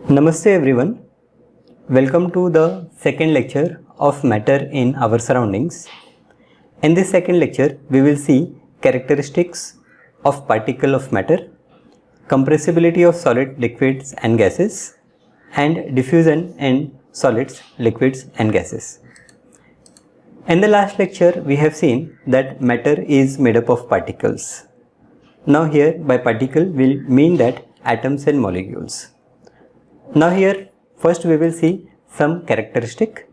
Namaste everyone. Welcome to the second lecture of matter in our surroundings. In this second lecture, we will see characteristics of particle of matter, compressibility of solid liquids and gases, and diffusion in solids, liquids and gases. In the last lecture, we have seen that matter is made up of particles. Now here by particle we mean that atoms and molecules. Now here first we will see some characteristic.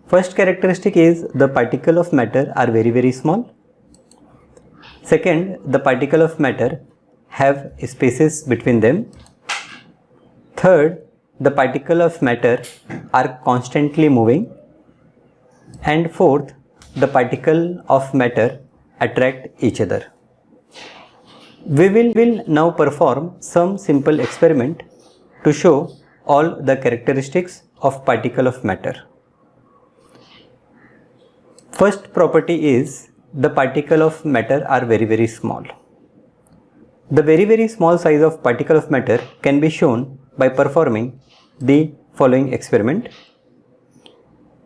First characteristic is the particle of matter are very small. Second, the particle of matter have spaces between them. Third, the particle of matter are constantly moving. And fourth, the particle of matter attract each other. We will now perform some simple experiment to show all the characteristics of particle of matter. First property is the particle of matter are very small. The very small size of particle of matter can be shown by performing the following experiment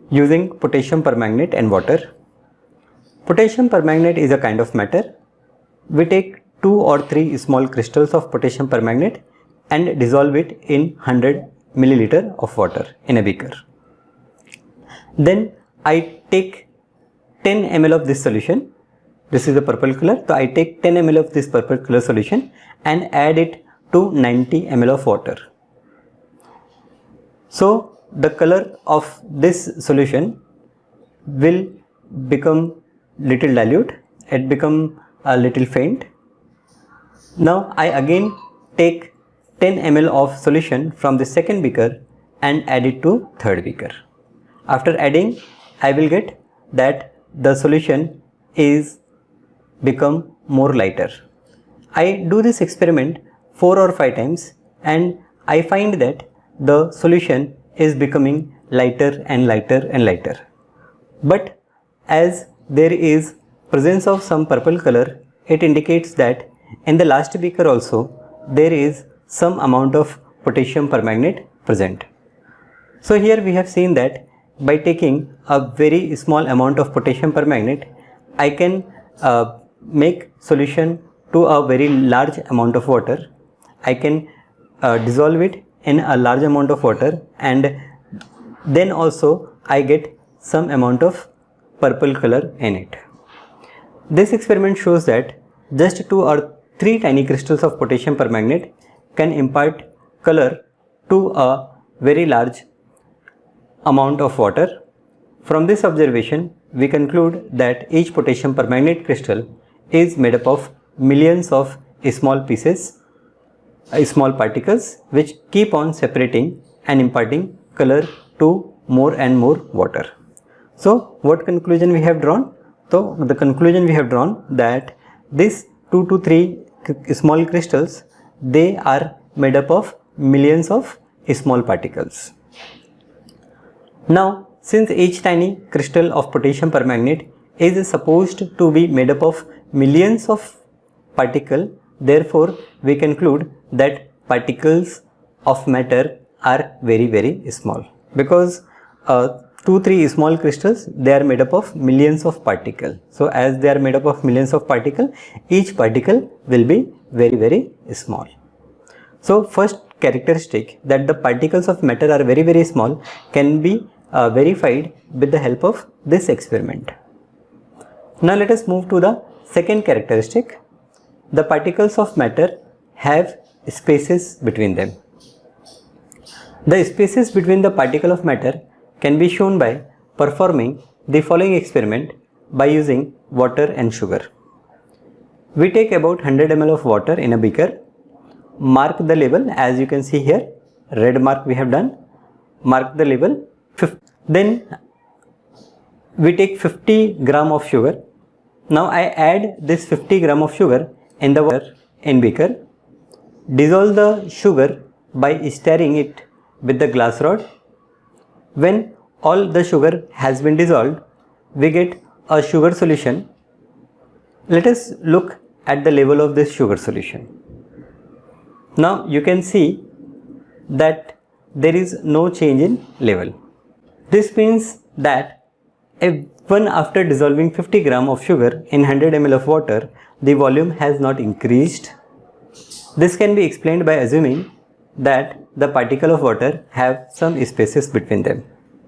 using potassium permanganate and water. Potassium permanganate is a kind of matter. We take 2 or 3 small crystals of potassium permanganate and dissolve it in 100 milliliter of water in a beaker. Then I take 10 ml of this solution. This is the purple color. So I take 10 ml of this purple color solution and add it to 90 ml of water. So the color of this solution will become little dilute. It become a little faint. Now I again take 10 ml of solution from the second beaker and add it to third beaker. After adding, I will get that the solution is become more lighter. I do this experiment 4 or 5 times and I find that the solution is becoming lighter and lighter and lighter. But as there is presence of some purple color, it indicates that in the last beaker also there is some amount of potassium permanganate present. So here we have seen that by taking a very small amount of potassium permanganate, I can make solution to a very large amount of water. I can dissolve it in a large amount of water and then also I get some amount of purple color in it. This experiment shows that just 2 or 3 tiny crystals of potassium permanganate can impart color to a very large amount of water. From this observation, we conclude that each potassium permanganate crystal is made up of millions of small pieces, small particles which keep on separating and imparting color to more and more water. So what conclusion we have drawn? So the conclusion we have drawn that these 2 to 3 small crystals, they are made up of millions of small particles. Now, since each tiny crystal of potassium permanganate is supposed to be made up of millions of particles, therefore we conclude that particles of matter are very small, because 2-3 small crystals, they are made up of millions of particles. So as they are made up of millions of particles, each particle will be very small. So first characteristic, that the particles of matter are very small, can be verified with the help of this experiment. Now let us move to the second characteristic. The particles of matter have spaces between them. The spaces between the particle of matter can be shown by performing the following experiment by using water and sugar. We take about 100 ml of water in a beaker, mark the label as you can see here, red mark we have done, mark the label, then we take 50 gram of sugar. Now I add this 50 gram of sugar in the water in beaker, dissolve the sugar by stirring it with the glass rod. When all the sugar has been dissolved, we get a sugar solution. Let us look at the level of this sugar solution. Now you can see that there is no change in level. This means that even after dissolving 50 gram of sugar in 100 ml of water, the volume has not increased. This can be explained by assuming that the particle of water have some spaces between them.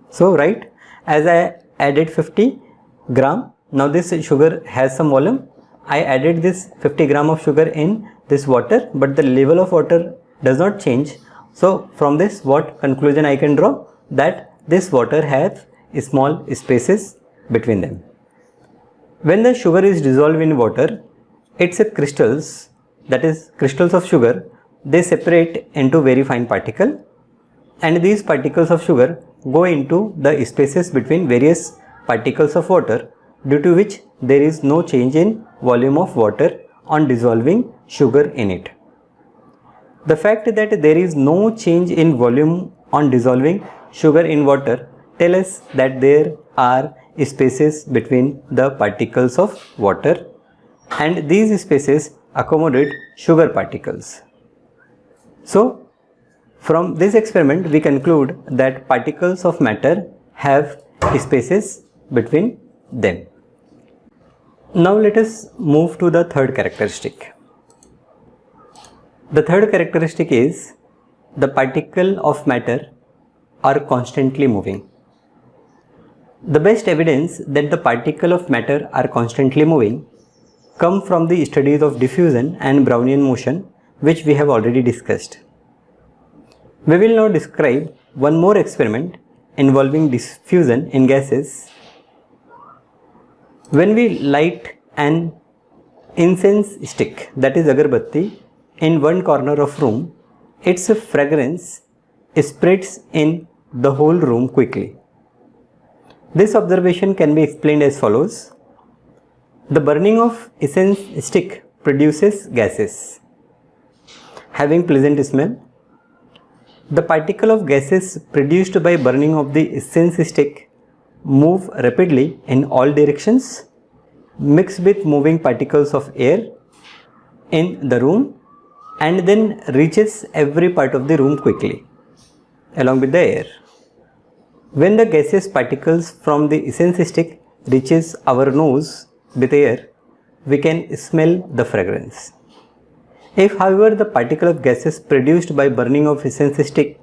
So right, as I added 50 gram, now this sugar has some volume. I added this 50 gram of sugar in this water, but the level of water does not change. So from this, what conclusion I can draw? That this water has small spaces between them. When the sugar is dissolved in water, its crystals, that is crystals of sugar, they separate into very fine particles, and these particles of sugar go into the spaces between various particles of water, due to which there is no change in volume of water on dissolving sugar in it. The fact that there is no change in volume on dissolving sugar in water tells us that there are spaces between the particles of water, and these spaces accommodate sugar particles. So from this experiment we conclude that particles of matter have spaces between them. Now let us move to the third characteristic. The third characteristic is the particle of matter are constantly moving. The best evidence that the particle of matter are constantly moving come from the studies of diffusion and Brownian motion, which we have already discussed. We will now describe one more experiment involving diffusion in gases. When we light an incense stick, that is agarbatti, in one corner of room, its fragrance spreads in the whole room quickly. This observation can be explained as follows. The burning of incense stick produces gases having pleasant smell. The particle of gases produced by burning of the incense stick move rapidly in all directions, mix with moving particles of air in the room, and then reaches every part of the room quickly along with the air. When the gaseous particles from the incense stick reaches our nose with air, we can smell the fragrance. If however the particle of gases produced by burning of incense stick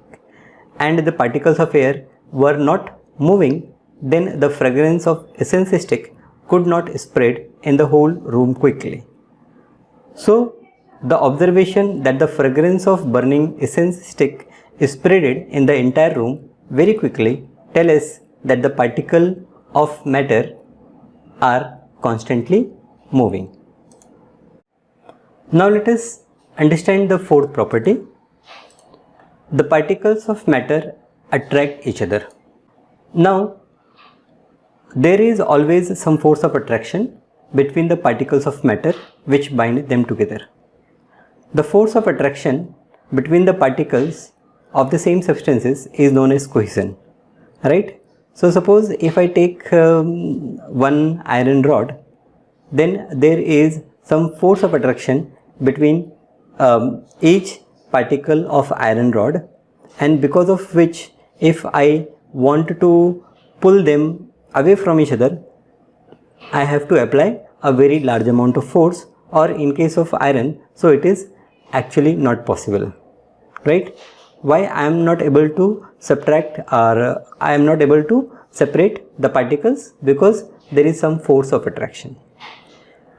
and the particles of air were not moving, then the fragrance of incense stick could not spread in the whole room quickly. So the observation that the fragrance of burning incense stick spreaded in the entire room very quickly tells us that the particle of matter are constantly moving. Now let us understand the fourth property. The particles of matter attract each other. Now there is always some force of attraction between the particles of matter which bind them together. The force of attraction between the particles of the same substances is known as cohesion, right? So suppose if I take one iron rod, then there is some force of attraction between each particle of iron rod, and because of which if I want to pull them away from each other, I have to apply a very large amount of force, or in case of iron, so it is actually not possible, right? Why I am not able to subtract, or I am not able to separate the particles? Because there is some force of attraction.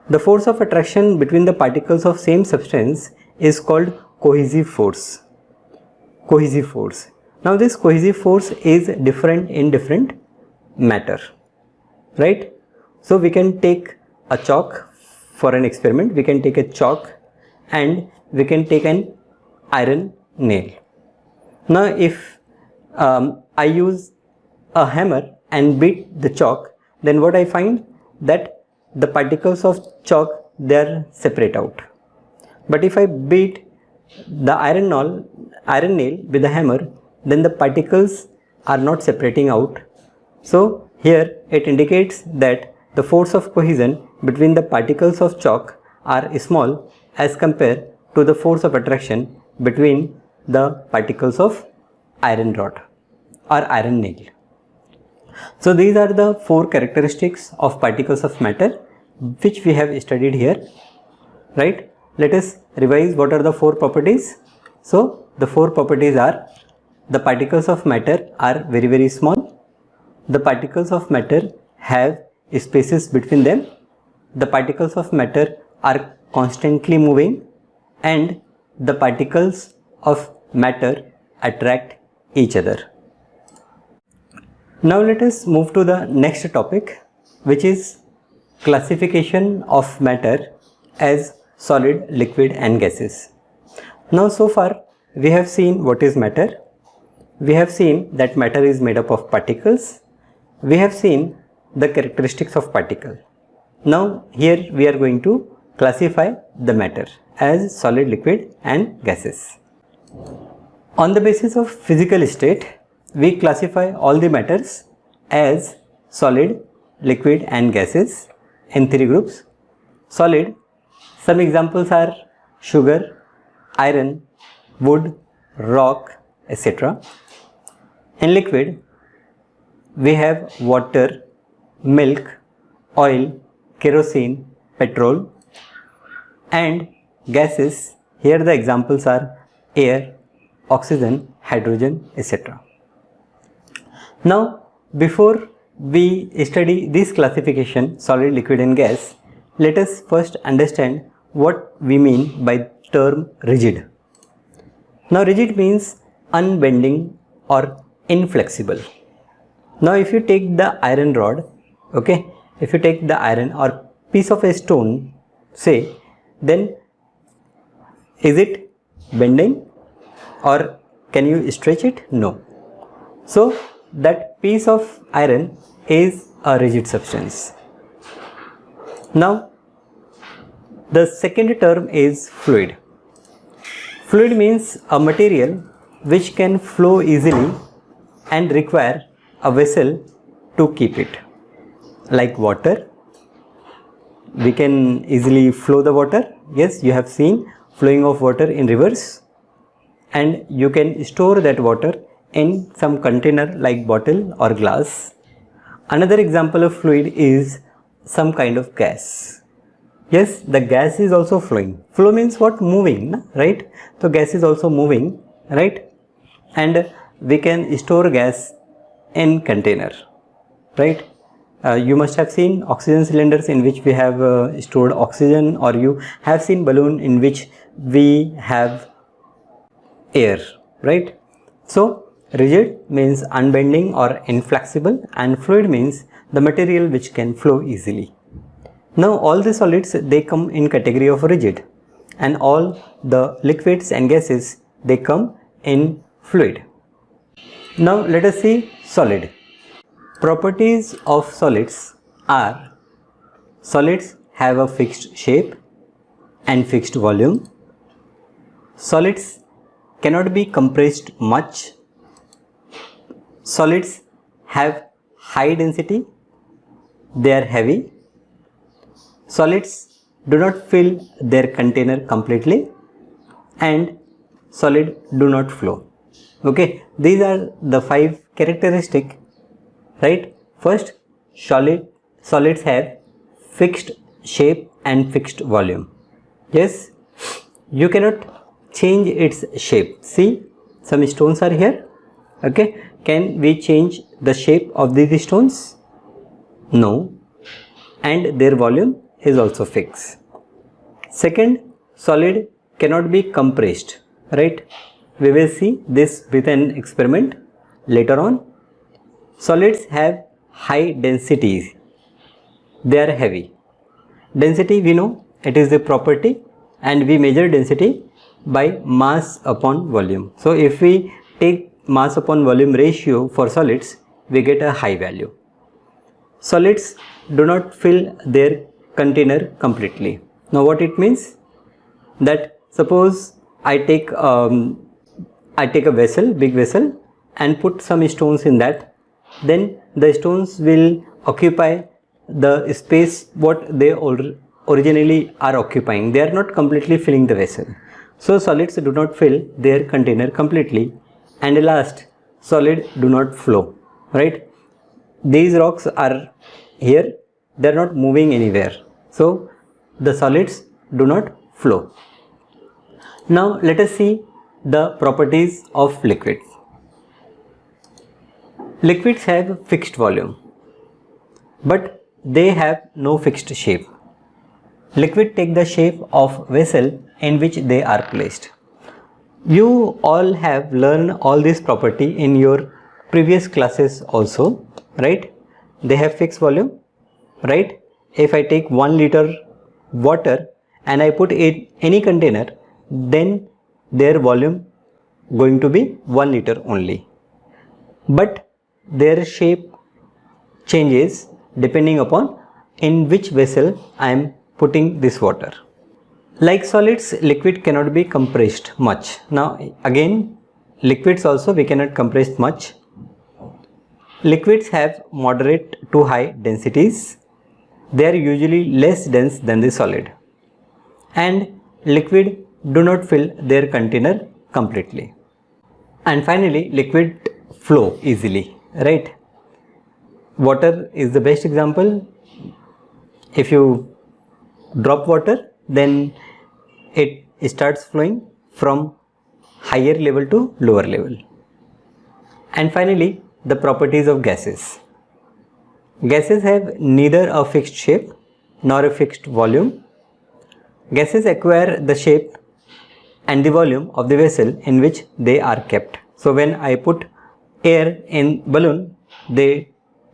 The force of attraction between the particles of same substance is called cohesive force. Cohesive force. Now this cohesive force is different in different matter, right? So we can take a chalk for an experiment. We can take a chalk and we can take an iron nail. Now if I use a hammer and beat the chalk, then what I find that the particles of chalk, they are separate out. But if I beat the iron nail with a hammer, then the particles are not separating out. So here it indicates that the force of cohesion between the particles of chalk are small as compared to the force of attraction between the particles of iron rod or iron nail. So these are the 4 characteristics of particles of matter which we have studied here, right? Let us revise what are the 4 properties. So the 4 properties are: the particles of matter are very, very small, the particles of matter have spaces between them, the particles of matter are constantly moving, and the particles of matter attract each other. Now let us move to the next topic, which is classification of matter as solid, liquid and gases. Now so far we have seen what is matter. We have seen that matter is made up of particles. We have seen the characteristics of particle. Now here we are going to classify the matter as solid, liquid and gases. On the basis of physical state, we classify all the matters as solid, liquid and gases in 3 groups. Solid, some examples are sugar, iron, wood, rock, etc. In liquid, we have water, milk, oil, kerosene, petrol. And gases, here the examples are air, oxygen, hydrogen, etc. Now before we study this classification solid, liquid and gas, let us first understand what we mean by term rigid. Now rigid means unbending or inflexible. Now if you take the iron rod, okay, if you take the iron or piece of a stone, say, then is it bending or can you stretch it? No. So that piece of iron is a rigid substance. Now the second term is fluid. Fluid means a material which can flow easily and require a vessel to keep it. Like water, we can easily flow the water. Yes, you have seen flowing of water in rivers, and you can store that water in some container like bottle or glass. Another example of fluid is some kind of gas. Yes, the gas is also flowing. Flow means what? Moving, right? So gas is also moving, right? And we can store gas in container, right? You must have seen oxygen cylinders in which we have stored oxygen, or you have seen balloon in which we have air, right? So rigid means unbending or inflexible, and fluid means the material which can flow easily. Now all the solids, they come in category of rigid, and all the liquids and gases, they come in fluid. Now let us see solid. Properties of solids are: solids have a fixed shape and fixed volume. Solids cannot be compressed much. Solids have high density. They are heavy. Solids do not fill their container completely, and solid do not flow. Okay, these are the 5 characteristics, right? First, solids have fixed shape and fixed volume. Yes, you cannot change its shape. See, some stones are here. Okay, can we change the shape of these stones? No. And their volume is also fixed. Second, solid cannot be compressed, right? We will see this with an experiment later on. Solids have high densities. They are heavy. Density, we know it is a property, and we measure density by mass upon volume. So if we take mass upon volume ratio for solids, we get a high value. Solids do not fill their container completely. Now what it means? That suppose I take a vessel, big vessel, and put some stones in that, then the stones will occupy the space what they originally are occupying. They are not completely filling the vessel. So solids do not fill their container completely. And last, solid do not flow, right? These rocks are here, they are not moving anywhere. So the solids do not flow. Now let us see the properties of liquids. Liquids have fixed volume, but they have no fixed shape. Liquid take the shape of vessel in which they are placed. You all have learned all this property in your previous classes also, right? They have fixed volume, right? If I take 1 liter water and I put it in any container, then their volume going to be 1 liter only. But their shape changes depending upon in which vessel I am putting this water. Like solids, liquid cannot be compressed much. Now again, liquids also we cannot compress much. Liquids have moderate to high densities. They are usually less dense than the solid. And liquid do not fill their container completely. And finally, liquid flow easily, right? Water is the best example. If you drop water, then it starts flowing from higher level to lower level. And finally, the properties of gases. Gases have neither a fixed shape nor a fixed volume. Gases acquire the shape and the volume of the vessel in which they are kept. So when I put air in balloon, they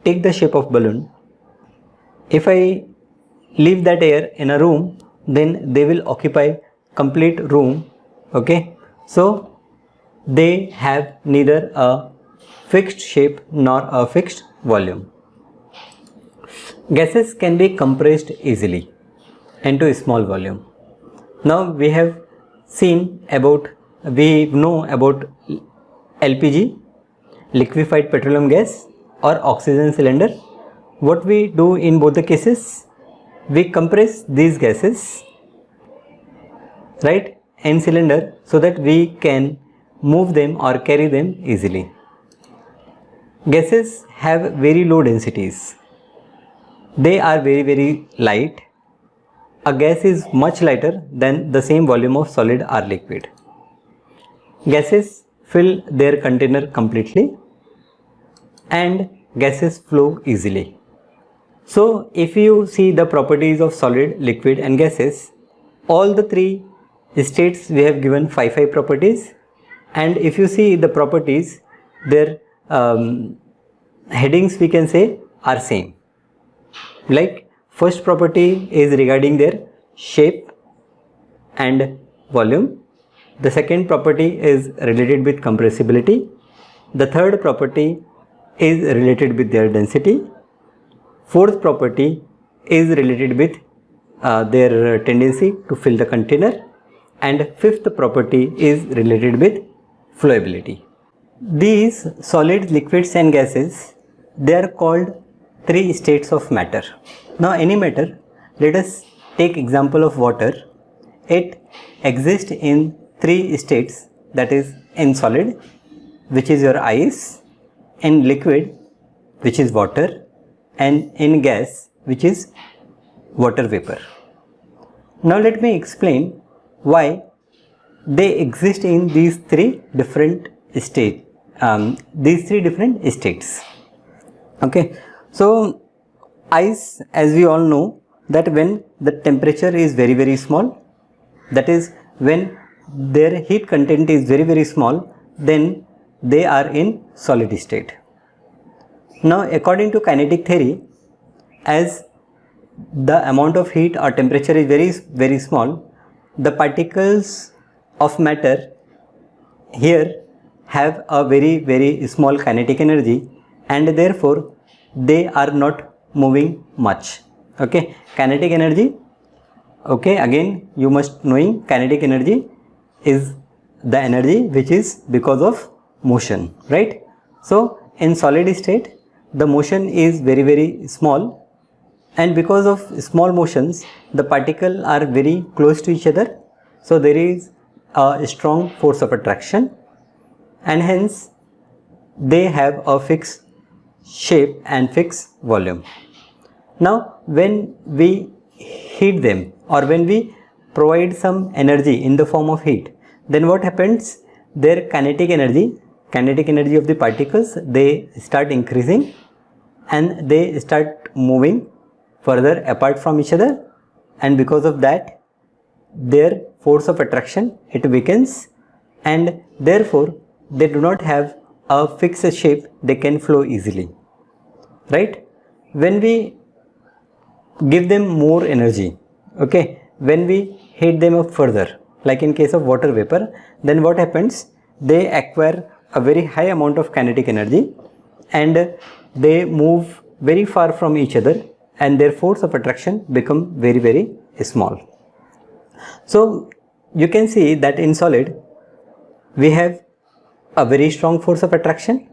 take the shape of balloon. If I leave that air in a room, then they will occupy complete room. Okay, so they have neither a fixed shape nor a fixed volume. Gases can be compressed easily into a small volume. Now we have seen about, we know about LPG, liquefied petroleum gas, or oxygen cylinder. What we do in both the cases, we compress these gases, right, in cylinder so that we can move them or carry them easily. Gases have very low densities. They are very light. A gas is much lighter than the same volume of solid or liquid. Gases fill their container completely and gases flow easily. So if you see the properties of solid, liquid and gases, all the three states we have given 5 properties, and if you see the properties, their headings we can say are same. Like first property is regarding their shape and volume. The second property is related with compressibility. The third property is related with their density. Fourth property is related with their tendency to fill the container. And fifth property is related with flowability. These solids, liquids and gases, they are called 3 states of matter. Now any matter, let us take example of water. It exists in 3 states, that is in solid, which is your ice, in liquid, which is water, and in gas, which is water vapor. Now let me explain why they exist in these 3 different states. Okay, so ice, as we all know, that when the temperature is very small, that is when their heat content is very small, then they are in solid state. Now according to kinetic theory, as the amount of heat or temperature is very small, the particles of matter here have a very small kinetic energy, and therefore they are not moving much. Okay, kinetic energy, okay, again you must knowing kinetic energy is the energy which is because of motion, right? So in solid state the motion is very small, and because of small motions the particles are very close to each other, so there is a strong force of attraction, and hence they have a fixed shape and fixed volume. Now when we heat them, or when we provide some energy in the form of heat, then what happens? Their kinetic energy of the particles, they start increasing and they start moving further apart from each other, and because of that their force of attraction, it weakens, and therefore they do not have a fixed shape, they can flow easily, right? When we give them more energy, okay, when we heat them up further, like in case of water vapor, then what happens? They acquire a very high amount of kinetic energy and they move very far from each other, and their force of attraction become very, very small. So you can see that in solid we have a very strong force of attraction,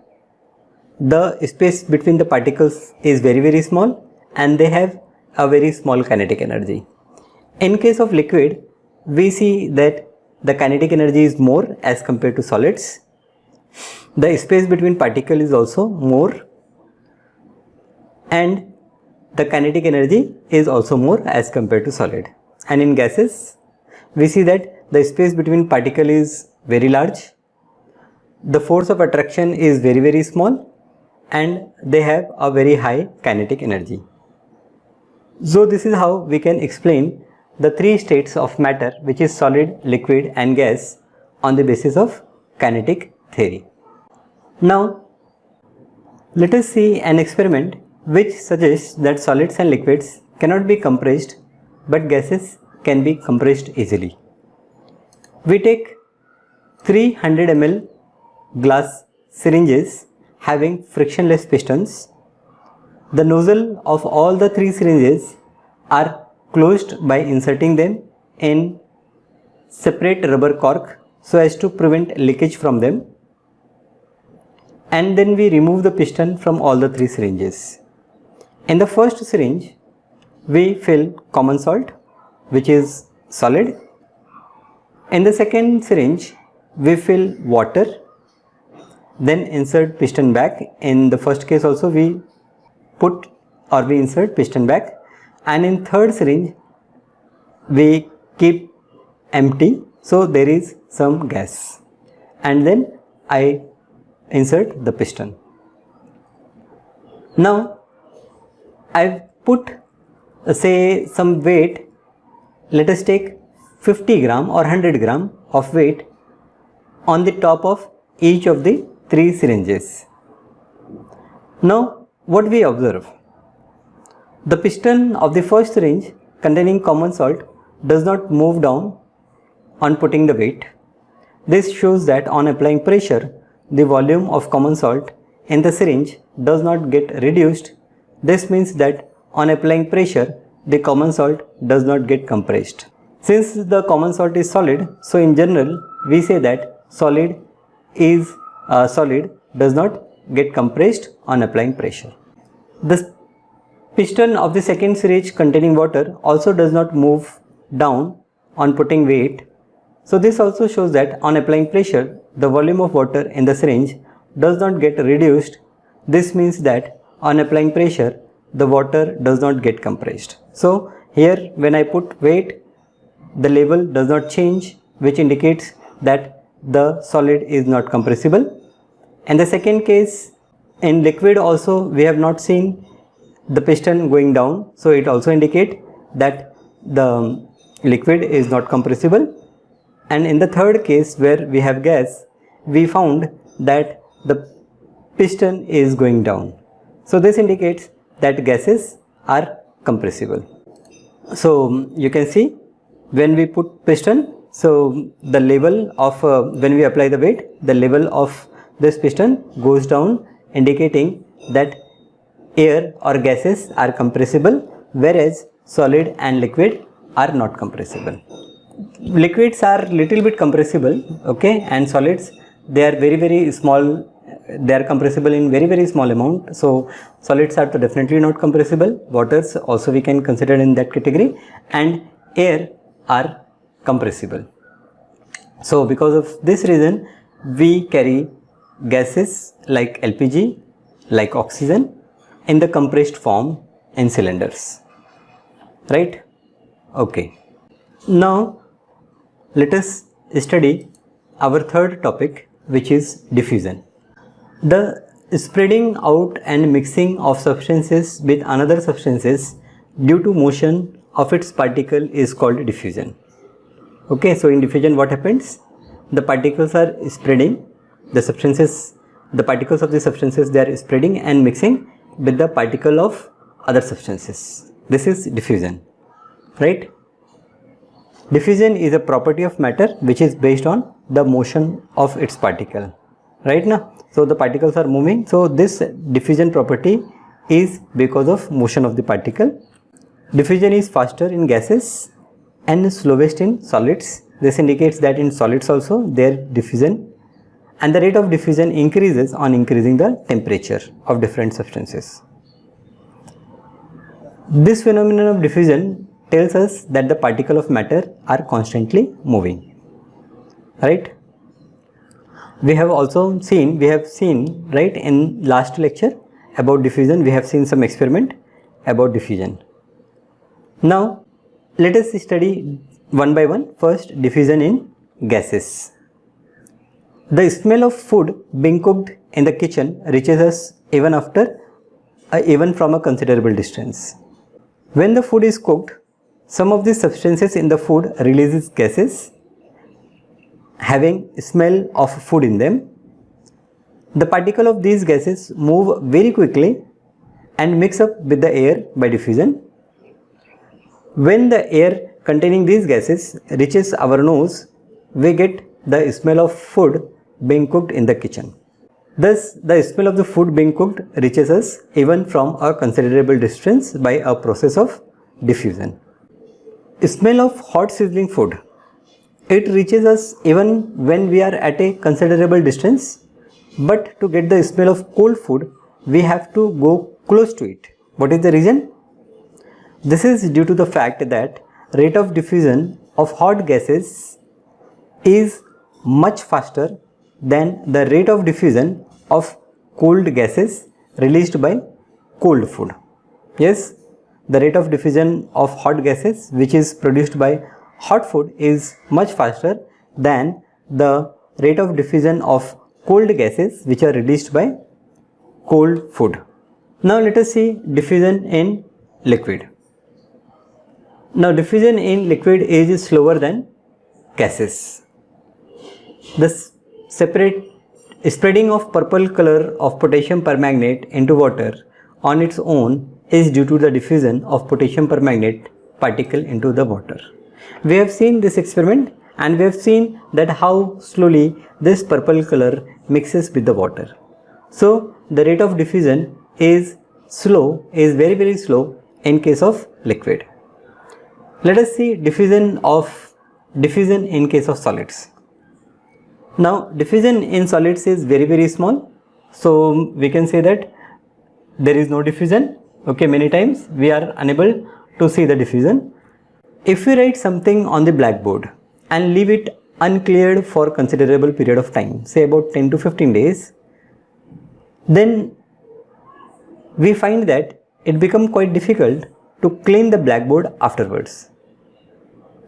the space between the particles is very, very small, and they have a very small kinetic energy. In case of liquid, we see that the kinetic energy is more as compared to solids. The space between particles is also more, and the kinetic energy is also more as compared to solid. And in gases, we see that the space between particles is very large, the force of attraction is very, very small, and they have a very high kinetic energy. So this is how we can explain the three states of matter, which is solid, liquid and gas, on the basis of kinetic theory. Now let us see an experiment which suggests that solids and liquids cannot be compressed, but gases can be compressed easily. We take 300 ml glass syringes having frictionless pistons. The nozzle of all the three syringes are closed by inserting them in separate rubber cork so as to prevent leakage from them, and then we remove the piston from all the three syringes. In the first syringe we fill common salt, which is solid. In the second syringe we fill water, then insert piston back. In the first case also we insert piston back, and in third syringe we keep empty, so there is some gas, and then I insert the piston. Now I've put say some weight, let us take 50 gram or 100 gram of weight on the top of each of the three syringes. Now what we observe? The piston of the first syringe containing common salt does not move down on putting the weight. This shows that on applying pressure, the volume of common salt in the syringe does not get reduced. This means that on applying pressure, the common salt does not get compressed. Since the common salt is solid, so in general we say that solid does not get compressed on applying pressure. The piston of the second syringe containing water also does not move down on putting weight. So this also shows that on applying pressure, the volume of water in the syringe does not get reduced. This means that on applying pressure, the water does not get compressed. So here when I put weight, the level does not change, which indicates that the solid is not compressible. In the second case, in liquid also we have not seen the piston going down, so it also indicates that the liquid is not compressible. And in the third case where we have gas, we found that the piston is going down. So this indicates that gases are compressible. So you can see when we put piston, so the level of when we apply the weight, the level of this piston goes down, indicating that air or gases are compressible, whereas solid and liquid are not compressible. Liquids are little bit compressible, okay, and solids, they are very, very small, they are compressible in very, very small amount. So solids are definitely not compressible. Waters also we can consider in that category, and air are compressible. So because of this reason, we carry gases like LPG, like oxygen in the compressed form in cylinders, right? Okay. Now let us study our third topic, which is diffusion. The spreading out and mixing of substances with another substances due to motion of its particle is called diffusion. Okay, so in diffusion what happens? The particles are spreading, the particles of the substances, they are spreading and mixing with the particle of other substances. This is diffusion, right? Diffusion is a property of matter which is based on the motion of its particle, right now? So the particles are moving, so this diffusion property is because of motion of the particle. Diffusion is faster in gases and slowest in solids. This indicates that in solids also there diffusion, and the rate of diffusion increases on increasing the temperature of different substances. This phenomenon of diffusion tells us that the particle of matter are constantly moving, right? We have seen right in last lecture about diffusion, we have seen some experiment about diffusion. Now let us study one by one. First, diffusion in gases. The smell of food being cooked in the kitchen reaches us even from a considerable distance. When the food is cooked, some of the substances in the food releases gases having smell of food in them. The particle of these gases move very quickly and mix up with the air by diffusion. When the air containing these gases reaches our nose, we get the smell of food being cooked in the kitchen. Thus, the smell of the food being cooked reaches us even from a considerable distance by a process of diffusion. Smell of hot sizzling food. It reaches us even when we are at a considerable distance, but to get the smell of cold food, we have to go close to it. What is the reason? This is due to the fact that rate of diffusion of hot gases is much faster than the rate of diffusion of cold gases released by cold food. Yes, the rate of diffusion of hot gases which is produced by hot food is much faster than the rate of diffusion of cold gases which are released by cold food. Now let us see diffusion in liquid. Now diffusion in liquid is slower than gases. The spreading of purple color of potassium permanganate into water on its own is due to the diffusion of potassium permanganate particle into the water. We have seen this experiment and we have seen that how slowly this purple color mixes with the water. So the rate of diffusion is very slow in case of liquid. Let us see diffusion in case of solids. Now diffusion in solids is very small, so we can say that there is no diffusion. Okay, many times we are unable to see the diffusion. If we write something on the blackboard and leave it uncleared for considerable period of time, say about 10 to 15 days, then we find that it becomes quite difficult to clean the blackboard afterwards.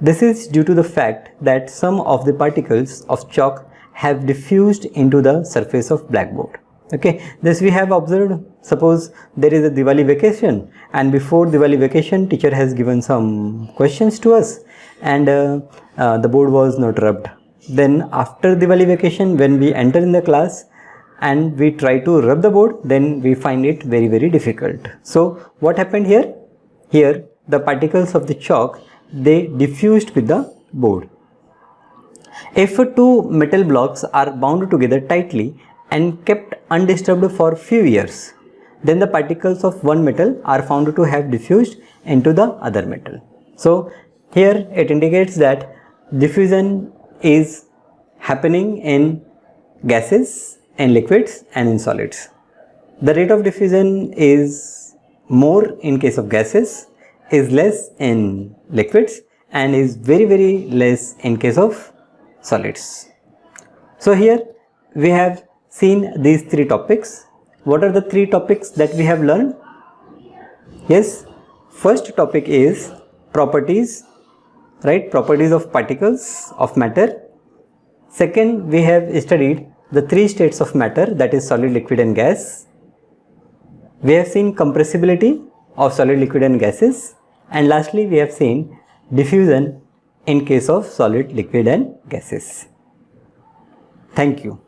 This is due to the fact that some of the particles of chalk have diffused into the surface of blackboard. Okay, this we have observed. Suppose there is a Diwali vacation and before Diwali vacation teacher has given some questions to us and the board was not rubbed. Then after Diwali vacation, when we enter in the class and we try to rub the board, then we find it very difficult. So what happened here? Here the particles of the chalk, they diffused with the board. If two metal blocks are bound together tightly and kept undisturbed for few years, then the particles of one metal are found to have diffused into the other metal. So here it indicates that diffusion is happening in gases, in liquids and in solids. The rate of diffusion is more in case of gases, is less in liquids and is very less in case of solids. So here we have seen these three topics. What are the three topics that we have learned? Yes, first topic is properties, right? Properties of particles of matter. Second, we have studied the three states of matter, that is solid, liquid and gas. We have seen compressibility of solid, liquid and gases, and lastly we have seen diffusion in case of solid, liquid and gases. Thank you.